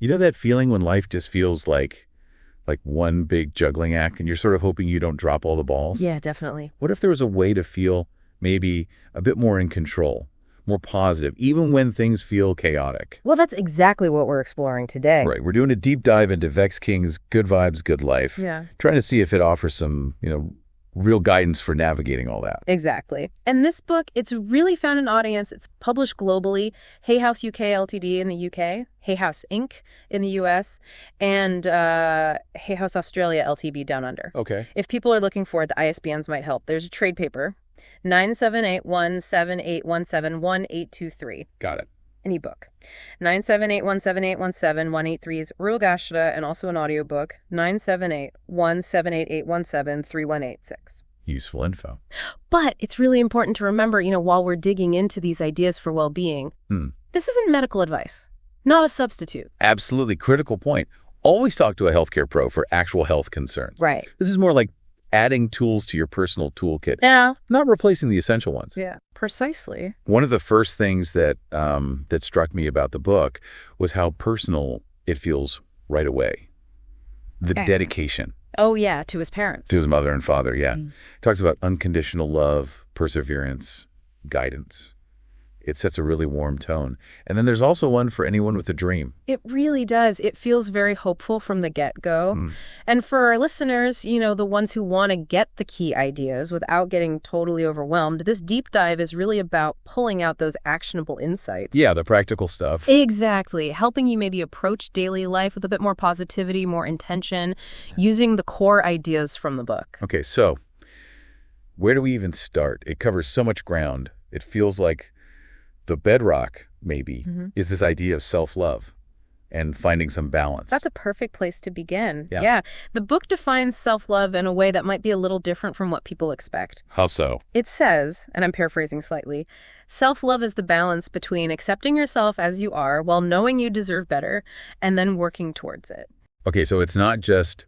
You know that feeling when life just feels like one big juggling act and you're sort of hoping you don't drop all the balls? Yeah, definitely. What if there was a way to feel maybe a bit more in control, more positive, even when things feel chaotic? Well, that's exactly what we're exploring today. Right. We're doing a deep dive into Vex King's Good Vibes, Good Life. Yeah. Trying to see if it offers some, real guidance for navigating all that. Exactly. And this book, it's really found an audience. It's published globally. Hay House UK Ltd. in the UK, Hay House Inc. in the US, and Hay House Australia Ltd. down under. Okay. If people are looking for it, the ISBNs might help. There's a trade paper, 9781781711823. Got it. An ebook. 97817817183 is Rugashita, and also an audiobook, 9781788173186. Useful info. But it's really important to remember, while we're digging into these ideas for well-being, this isn't medical advice, not a substitute. Absolutely. Critical point. Always talk to a healthcare pro for actual health concerns. Right. This is more like adding tools to your personal toolkit. Yeah. Not replacing the essential ones. Yeah, precisely. One of the first things that that struck me about the book was how personal it feels right away. The dedication. Oh, yeah, to his parents. To his mother and father, yeah. It talks about unconditional love, perseverance, guidance. It sets a really warm tone. And then there's also one for anyone with a dream. It really does. It feels very hopeful from the get-go. And for our listeners, the ones who want to get the key ideas without getting totally overwhelmed, this deep dive is really about pulling out those actionable insights. Yeah, the practical stuff. Exactly. Helping you maybe approach daily life with a bit more positivity, more intention, using the core ideas from the book. Okay, so where do we even start? It covers so much ground. It feels like the bedrock, maybe, is this idea of self-love and finding some balance. That's a perfect place to begin. Yeah. The book defines self-love in a way that might be a little different from what people expect. How so? It says, and I'm paraphrasing slightly, self-love is the balance between accepting yourself as you are while knowing you deserve better and then working towards it. Okay, so it's not just,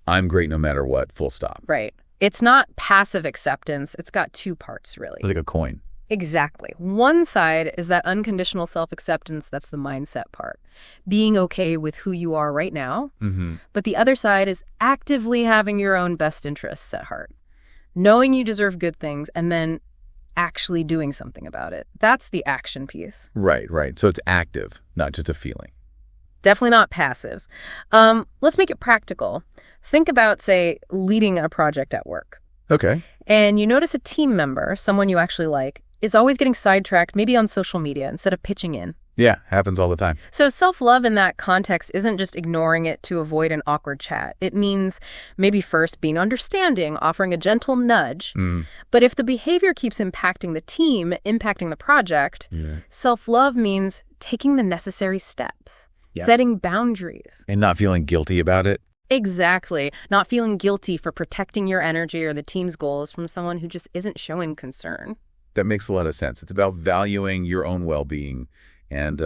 I'm great no matter what, full stop. Right. It's not passive acceptance. It's got two parts, really. Like a coin. Exactly. One side is that unconditional self-acceptance, that's the mindset part. Being okay with who you are right now. But the other side is actively having your own best interests at heart. Knowing you deserve good things and then actually doing something about it. That's the action piece. Right. So it's active, not just a feeling. Definitely not passives. Let's make it practical. Think about, say, leading a project at work. Okay. And you notice a team member, someone you actually like, is always getting sidetracked, maybe on social media, instead of pitching in. Yeah, happens all the time. So self-love in that context isn't just ignoring it to avoid an awkward chat. It means maybe first being understanding, offering a gentle nudge. But if the behavior keeps impacting the team, impacting the project, self-love means taking the necessary steps, setting boundaries. And not feeling guilty about it. Exactly. Not feeling guilty for protecting your energy or the team's goals from someone who just isn't showing concern. That makes a lot of sense. It's about valuing your own well-being and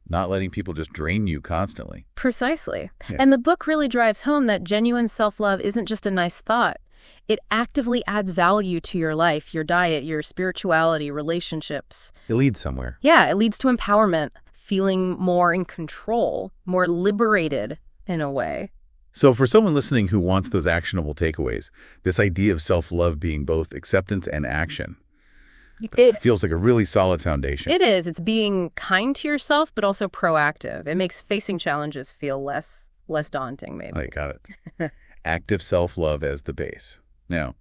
not letting people just drain you constantly. Precisely. Yeah. And the book really drives home that genuine self-love isn't just a nice thought. It actively adds value to your life, your diet, your spirituality, relationships. It leads somewhere. Yeah, it leads to empowerment, feeling more in control, more liberated in a way. So for someone listening who wants those actionable takeaways, this idea of self-love being both acceptance and action, it feels like a really solid foundation. It is. It's being kind to yourself, but also proactive. It makes facing challenges feel less daunting, maybe. I got it. Active self-love as the base. Now,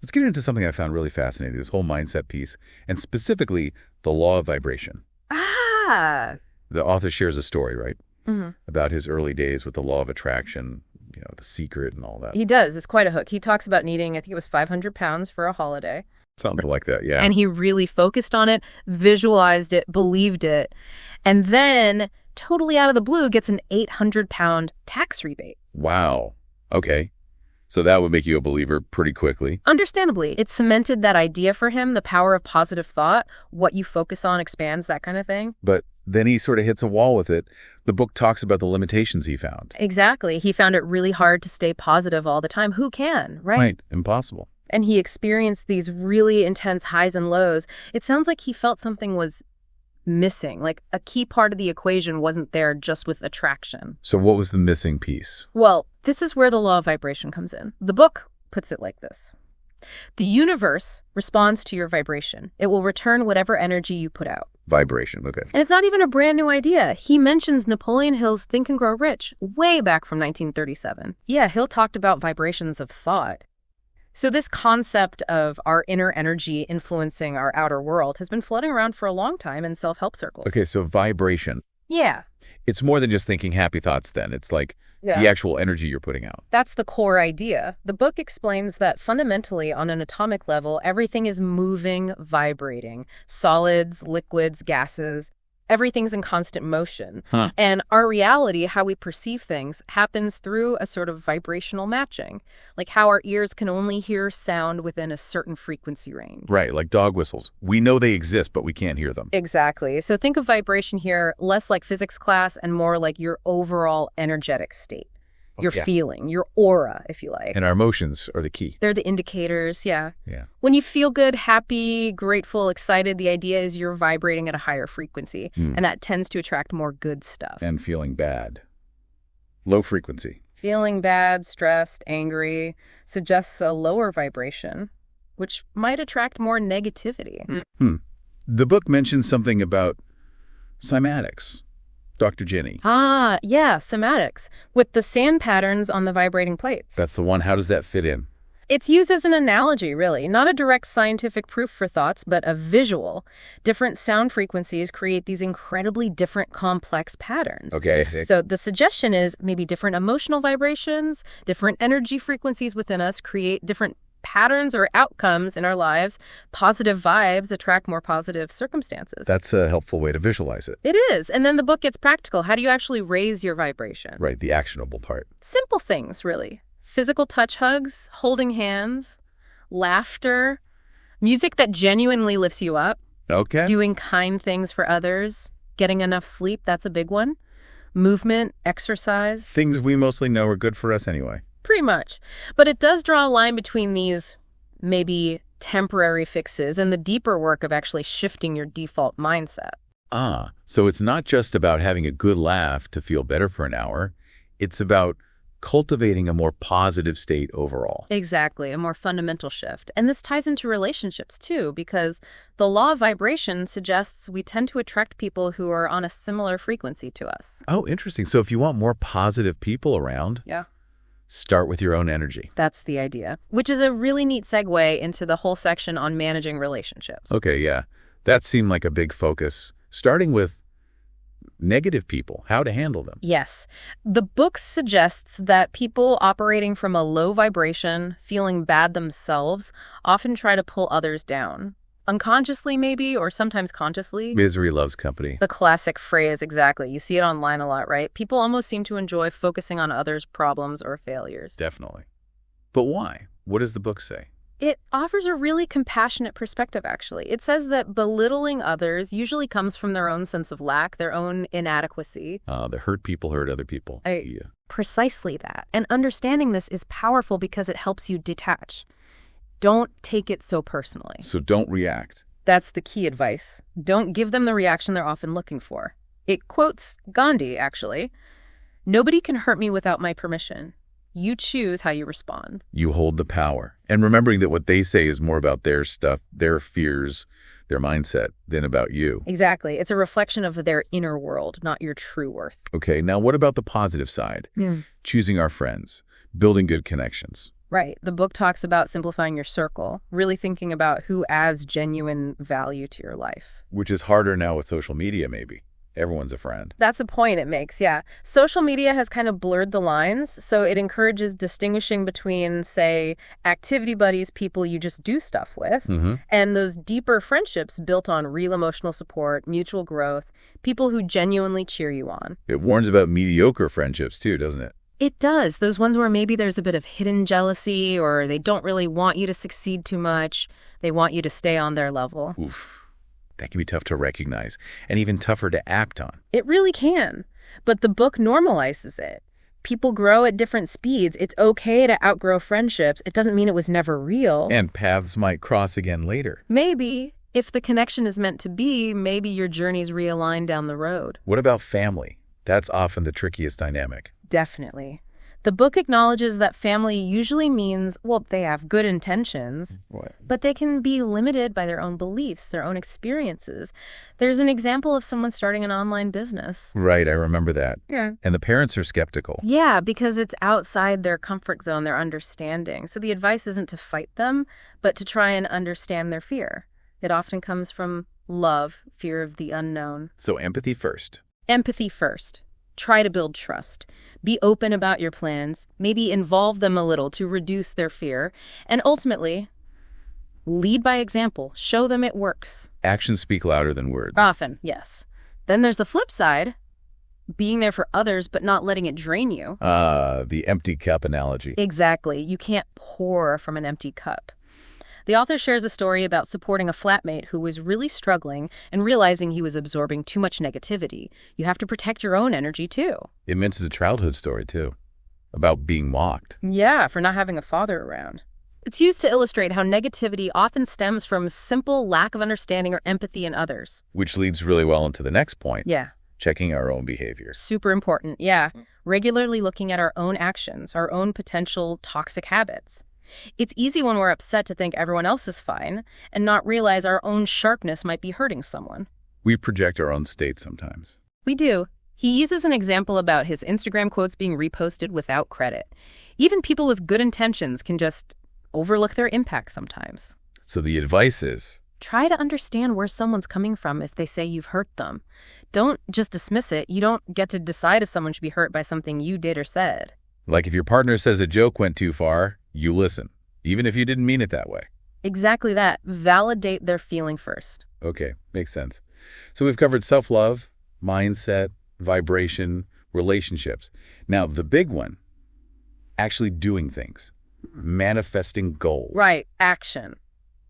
let's get into something I found really fascinating, this whole mindset piece, and specifically the law of vibration. Ah! The author shares a story, right? About his early days with the law of attraction, the secret and all that. He does. It's quite a hook. He talks about needing, I think it was 500 pounds for a holiday. Something like that, yeah. And he really focused on it, visualized it, believed it, and then totally out of the blue gets an 800-pound tax rebate. Wow. Okay. So that would make you a believer pretty quickly. Understandably. It cemented that idea for him, the power of positive thought, what you focus on expands, that kind of thing. But then he sort of hits a wall with it. The book talks about the limitations he found. Exactly. He found it really hard to stay positive all the time. Who can, right? Right. Impossible. And he experienced these really intense highs and lows. It sounds like he felt something was missing. Like a key part of the equation wasn't there just with attraction. So what was the missing piece? Well, this is where the law of vibration comes in. The book puts it like this. The universe responds to your vibration. It will return whatever energy you put out. Vibration, okay. And it's not even a brand new idea. He mentions Napoleon Hill's Think and Grow Rich way back from 1937. Yeah, Hill talked about vibrations of thought. So this concept of our inner energy influencing our outer world has been floating around for a long time in self-help circles. Okay, so vibration. Yeah. It's more than just thinking happy thoughts then. It's like the actual energy you're putting out. That's the core idea. The book explains that fundamentally, on an atomic level, everything is moving, vibrating. Solids, liquids, gases, everything's in constant motion. And our reality, how we perceive things, happens through a sort of vibrational matching. Like how our ears can only hear sound within a certain frequency range. Right, like dog whistles. We know they exist, but we can't hear them. Exactly. So think of vibration here less like physics class and more like your overall energetic state. Your feeling, your aura, if you like. And our emotions are the key. They're the indicators, yeah. Yeah. When you feel good, happy, grateful, excited, the idea is you're vibrating at a higher frequency. And that tends to attract more good stuff. And feeling bad. Low frequency. Feeling bad, stressed, angry suggests a lower vibration, which might attract more negativity. The book mentions something about cymatics. Dr. Jenny. Ah, yeah, cymatics, with the sand patterns on the vibrating plates. That's the one. How does that fit in? It's used as an analogy, really. Not a direct scientific proof for thoughts, but a visual. Different sound frequencies create these incredibly different complex patterns. Okay. So the suggestion is maybe different emotional vibrations, different energy frequencies within us create different patterns or outcomes in our lives. Positive vibes attract more positive circumstances. That's a helpful way to visualize it. It is. And then the book gets practical. How do you actually raise your vibration? Right, the actionable part. Simple things, really. Physical touch hugs, holding hands, laughter, music that genuinely lifts you up. Okay. Doing kind things for others, getting enough sleep, that's a big one. Movement, exercise. Things we mostly know are good for us anyway. Pretty much. But it does draw a line between these maybe temporary fixes and the deeper work of actually shifting your default mindset. Ah, so it's not just about having a good laugh to feel better for an hour. It's about cultivating a more positive state overall. Exactly, a more fundamental shift. And this ties into relationships too, because the law of vibration suggests we tend to attract people who are on a similar frequency to us. Oh, interesting. So if you want more positive people around, start with your own energy. That's the idea, which is a really neat segue into the whole section on managing relationships. Okay, yeah. That seemed like a big focus, starting with negative people, how to handle them. Yes. The book suggests that people operating from a low vibration, feeling bad themselves, often try to pull others down. Unconsciously, maybe, or sometimes consciously. Misery loves company. The classic phrase, exactly. You see it online a lot, right? People almost seem to enjoy focusing on others' problems or failures. Definitely. But why? What does the book say? It offers a really compassionate perspective, actually. It says that belittling others usually comes from their own sense of lack, their own inadequacy. The hurt people hurt other people. Precisely that. And understanding this is powerful because it helps you detach. Don't take it so personally. So don't react. That's the key advice. Don't give them the reaction they're often looking for. It quotes Gandhi, actually. "Nobody can hurt me without my permission. You choose how you respond." You hold the power. And remembering that what they say is more about their stuff, their fears, their mindset, than about you. Exactly. It's a reflection of their inner world, not your true worth. Okay, now what about the positive side? Choosing our friends, building good connections. Right. The book talks about simplifying your circle, really thinking about who adds genuine value to your life. Which is harder now with social media, maybe. Everyone's a friend. That's a point it makes, yeah. Social media has kind of blurred the lines, so it encourages distinguishing between, say, activity buddies, people you just do stuff with, and those deeper friendships built on real emotional support, mutual growth, people who genuinely cheer you on. It warns about mediocre friendships, too, doesn't it? It does. Those ones where maybe there's a bit of hidden jealousy or they don't really want you to succeed too much. They want you to stay on their level. Oof. That can be tough to recognize and even tougher to act on. It really can. But the book normalizes it. People grow at different speeds. It's okay to outgrow friendships. It doesn't mean it was never real. And paths might cross again later. Maybe. If the connection is meant to be, maybe your journeys realign down the road. What about family? That's often the trickiest dynamic. Definitely. The book acknowledges that family usually means, well, they have good intentions, but they can be limited by their own beliefs, their own experiences. There's an example of someone starting an online business. Right, I remember that. Yeah. And the parents are skeptical. Yeah, because it's outside their comfort zone, their understanding. So the advice isn't to fight them, but to try and understand their fear. It often comes from love, fear of the unknown. So empathy first. Empathy first. Try to build trust. Be open about your plans. Maybe involve them a little to reduce their fear. And ultimately, lead by example. Show them it works. Actions speak louder than words. Often, yes. Then there's the flip side. Being there for others, but not letting it drain you. The empty cup analogy. Exactly. You can't pour from an empty cup. The author shares a story about supporting a flatmate who was really struggling and realizing he was absorbing too much negativity. You have to protect your own energy, too. It mentions a childhood story, too, about being mocked. Yeah, for not having a father around. It's used to illustrate how negativity often stems from simple lack of understanding or empathy in others. Which leads really well into the next point. Yeah. Checking our own behaviors. Super important, yeah. Regularly looking at our own actions, our own potential toxic habits. It's easy when we're upset to think everyone else is fine and not realize our own sharpness might be hurting someone. We project our own state sometimes. We do. He uses an example about his Instagram quotes being reposted without credit. Even people with good intentions can just overlook their impact sometimes. So the advice is, try to understand where someone's coming from if they say you've hurt them. Don't just dismiss it. You don't get to decide if someone should be hurt by something you did or said. like if your partner says a joke went too far, you listen, even if you didn't mean it that way. Exactly that. Validate their feeling first. Okay, makes sense. So we've covered self-love, mindset, vibration, relationships. Now, the big one, actually doing things, manifesting goals. Right, action.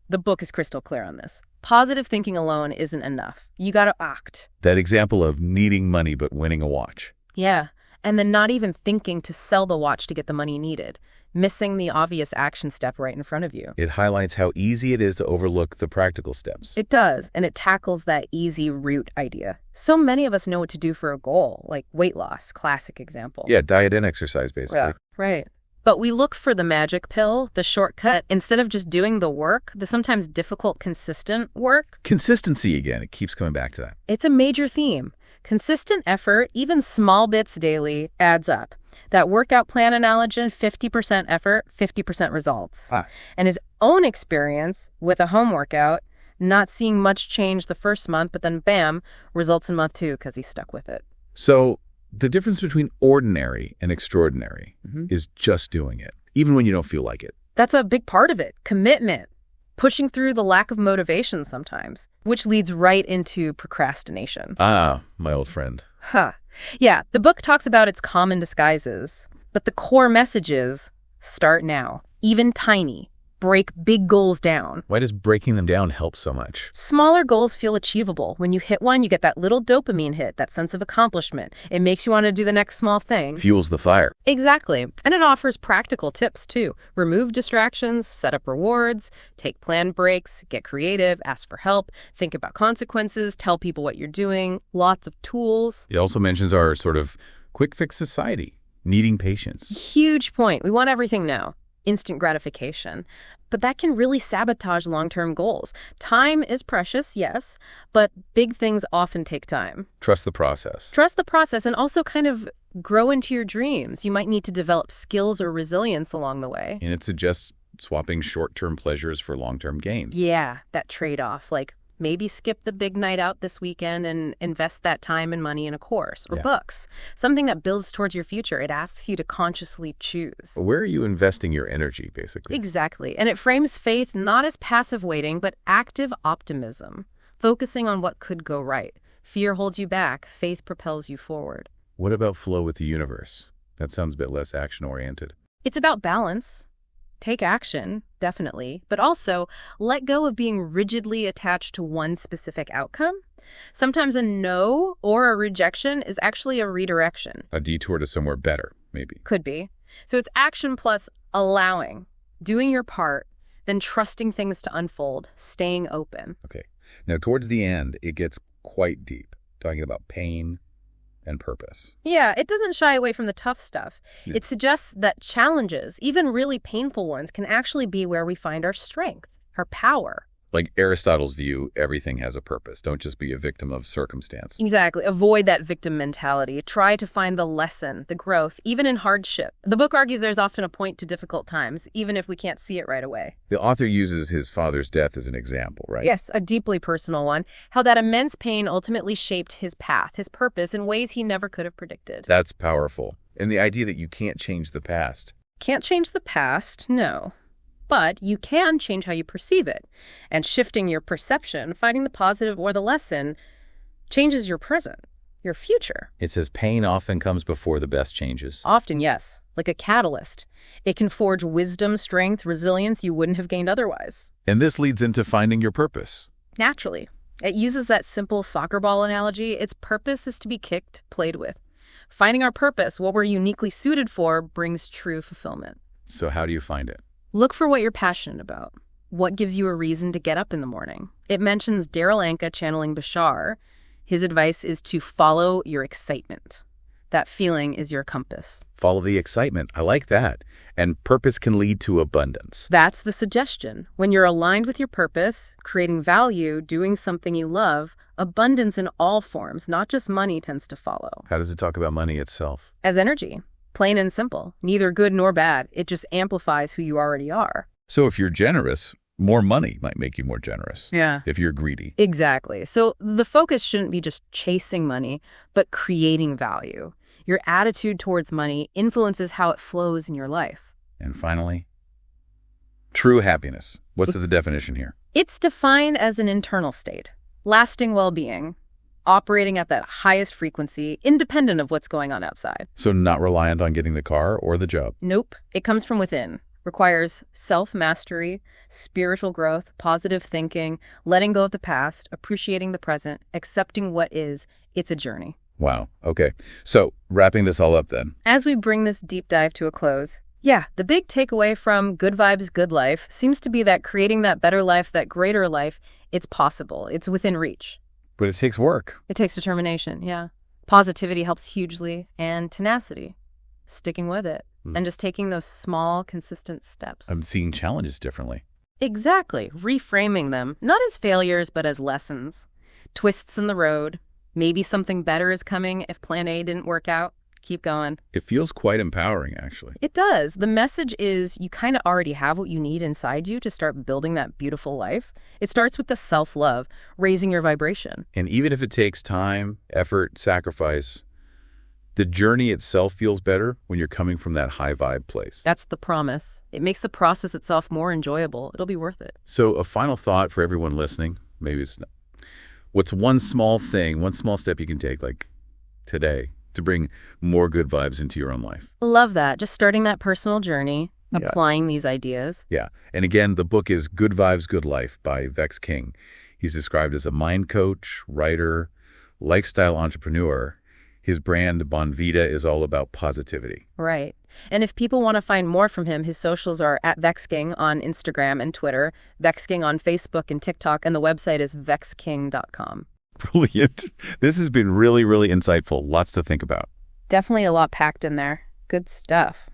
The book is crystal clear on this. Positive thinking alone isn't enough. You gotta act. That example of needing money but winning a watch. Yeah, and then not even thinking to sell the watch to get the money needed. Missing the obvious action step right in front of you. It highlights how easy it is to overlook the practical steps. It does, and it tackles that easy route idea. So many of us know what to do for a goal, like weight loss, classic example. Yeah, diet and exercise, basically. Yeah, right. But we look for the magic pill, the shortcut, instead of just doing the work, the sometimes difficult, consistent work. Consistency again, it keeps coming back to that. It's a major theme. Consistent effort, even small bits daily, adds up. That workout plan analogy, 50% effort, 50% results. And his own experience with a home workout, not seeing much change the first month, but then bam, results in month 2 because he stuck with it. So the difference between ordinary and extraordinary is just doing it, even when you don't feel like it. That's a big part of it. Commitment. Pushing through the lack of motivation sometimes, which leads right into procrastination. Ah, my old friend. Yeah, the book talks about its common disguises, but the core message is start now, even tiny. Break big goals down. Why does breaking them down help so much? Smaller goals feel achievable. When you hit one, you get that little dopamine hit, that sense of accomplishment. It makes you want to do the next small thing. Fuels the fire. Exactly. And it offers practical tips, too. Remove distractions, set up rewards, take planned breaks, get creative, ask for help, think about consequences, tell people what you're doing, lots of tools. It also mentions our sort of quick fix society, needing patience. Huge point. We want everything now. Instant gratification. But that can really sabotage long-term goals. Time is precious, yes, but big things often take time. Trust the process. Trust the process and also kind of grow into your dreams. You might need to develop skills or resilience along the way. And it suggests swapping short-term pleasures for long-term gains. Yeah, that trade-off, like maybe skip the big night out this weekend and invest that time and money in a course or books. Something that builds towards your future. It asks you to consciously choose. Where are you investing your energy, basically? Exactly. And it frames faith not as passive waiting, but active optimism, focusing on what could go right. Fear holds you back. Faith propels you forward. What about flow with the universe? That sounds a bit less action-oriented. It's about balance. Take action, definitely, but also let go of being rigidly attached to one specific outcome. Sometimes a no or a rejection is actually a redirection. A detour to somewhere better, maybe. Could be. So it's action plus allowing, doing your part, then trusting things to unfold, staying open. Okay. Now, towards the end, it gets quite deep, talking about pain and purpose. Yeah, it doesn't shy away from the tough stuff. Yeah. It suggests that challenges, even really painful ones, can actually be where we find our strength, our power. Like Aristotle's view, everything has a purpose. Don't just be a victim of circumstance. Exactly. Avoid that victim mentality. Try to find the lesson, the growth, even in hardship. The book argues there's often a point to difficult times, even if we can't see it right away. The author uses his father's death as an example, right? Yes, a deeply personal one. How that immense pain ultimately shaped his path, his purpose, in ways he never could have predicted. That's powerful. And the idea that you can't change the past. Can't change the past, no. But you can change how you perceive it. And shifting your perception, finding the positive or the lesson, changes your present, your future. It says pain often comes before the best changes. Often, yes, like a catalyst. It can forge wisdom, strength, resilience you wouldn't have gained otherwise. And this leads into finding your purpose. Naturally. It uses that simple soccer ball analogy. Its purpose is to be kicked, played with. Finding our purpose, what we're uniquely suited for, brings true fulfillment. So how do you find it? Look for what you're passionate about. What gives you a reason to get up in the morning? It mentions Daryl Anka channeling Bashar. His advice is to follow your excitement. That feeling is your compass. Follow the excitement. I like that. And purpose can lead to abundance. That's the suggestion. When you're aligned with your purpose, creating value, doing something you love, abundance in all forms, not just money, tends to follow. How does it talk about money itself? As energy. Plain and simple. Neither good nor bad. It just amplifies who you already are. So if you're generous, more money might make you more generous. Yeah. If you're greedy. Exactly. So the focus shouldn't be just chasing money, but creating value. Your attitude towards money influences how it flows in your life. And finally, true happiness. What's the definition here? It's defined as an internal state, lasting well-being, operating at that highest frequency, independent of what's going on outside. So not reliant on getting the car or the job. Nope. It comes from within. Requires self-mastery, spiritual growth, positive thinking, letting go of the past, appreciating the present, accepting what is. It's a journey. Wow. Okay. So wrapping this all up then. As we bring this deep dive to a close, the big takeaway from Good Vibes, Good Life seems to be that creating that better life, that greater life, it's possible. It's within reach. But it takes work. It takes determination, yeah. Positivity helps hugely, and tenacity, sticking with it, and just taking those small, consistent steps. I'm seeing challenges differently. Exactly. Reframing them, not as failures, but as lessons. Twists in the road. Maybe something better is coming if plan A didn't work out. Keep going. It feels quite empowering, actually. It does. The message is you kind of already have what you need inside you to start building that beautiful life. It starts with the self-love, raising your vibration. And even if it takes time, effort, sacrifice, the journey itself feels better when you're coming from that high vibe place. That's the promise. It makes the process itself more enjoyable. It'll be worth it. So a final thought for everyone listening, maybe it's not. What's one small thing, one small step you can take, like today, to bring more good vibes into your own life? Love that. Just starting that personal journey, applying these ideas. Yeah. And again, the book is Good Vibes, Good Life by Vex King. He's described as a mind coach, writer, lifestyle entrepreneur. His brand, Bonvita, is all about positivity. Right. And if people want to find more from him, his socials are at Vex King on Instagram and Twitter, Vex King on Facebook and TikTok, and the website is vexking.com. Brilliant. This has been really, really insightful. Lots to think about. Definitely a lot packed in there. Good stuff.